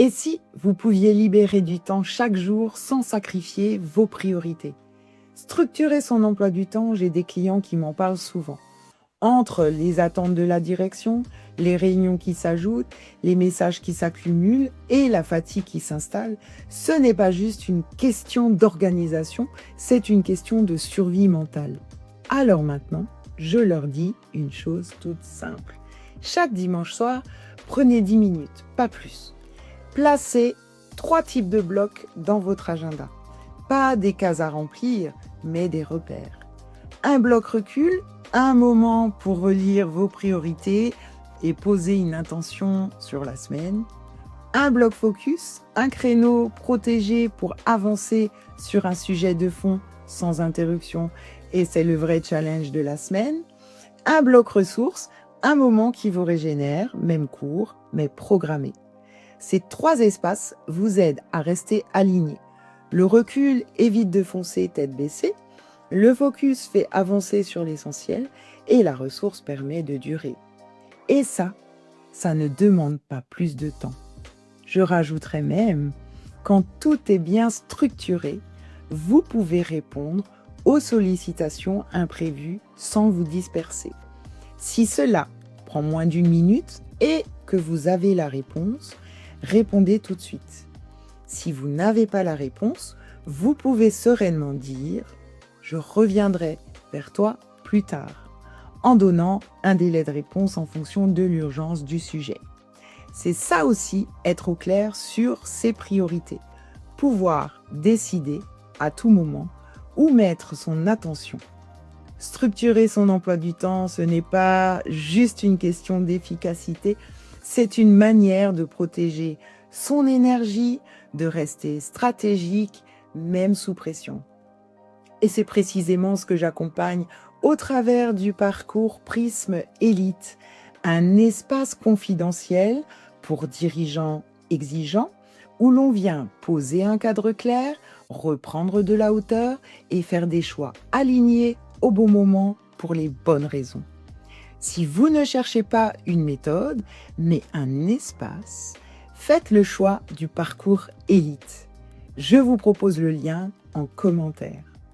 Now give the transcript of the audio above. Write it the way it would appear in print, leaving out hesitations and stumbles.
Et si vous pouviez libérer du temps chaque jour sans sacrifier vos priorités? Structurer son emploi du temps, j'ai des clients qui m'en parlent souvent. Entre les attentes de la direction, les réunions qui s'ajoutent, les messages qui s'accumulent et la fatigue qui s'installe, ce n'est pas juste une question d'organisation, c'est une question de survie mentale. Alors maintenant, je leur dis une chose toute simple. Chaque dimanche soir, prenez 10 minutes, pas plus. Placez 3 types de blocs dans votre agenda. Pas des cases à remplir, mais des repères. Un bloc recul, un moment pour relire vos priorités et poser une intention sur la semaine. Un bloc focus, un créneau protégé pour avancer sur un sujet de fond sans interruption, et c'est le vrai challenge de la semaine. Un bloc ressources, un moment qui vous régénère, même court, mais programmé. Ces 3 espaces vous aident à rester alignés. Le recul évite de foncer tête baissée, le focus fait avancer sur l'essentiel et la ressource permet de durer. Et ça ne demande pas plus de temps. Je rajouterais même, quand tout est bien structuré, vous pouvez répondre aux sollicitations imprévues sans vous disperser. Si cela prend moins d'1 minute et que vous avez la réponse, répondez tout de suite. Si vous n'avez pas la réponse, vous pouvez sereinement dire « Je reviendrai vers toi plus tard » en donnant un délai de réponse en fonction de l'urgence du sujet. C'est ça aussi, être au clair sur ses priorités. Pouvoir décider à tout moment où mettre son attention. Structurer son emploi du temps, ce n'est pas juste une question d'efficacité, c'est une manière de protéger son énergie, de rester stratégique, même sous pression. Et c'est précisément ce que j'accompagne au travers du parcours Prisme Élite, un espace confidentiel pour dirigeants exigeants où l'on vient poser un cadre clair, reprendre de la hauteur et faire des choix alignés au bon moment pour les bonnes raisons. Si vous ne cherchez pas une méthode, mais un espace, faites le choix du parcours Élite. Je vous propose le lien en commentaire.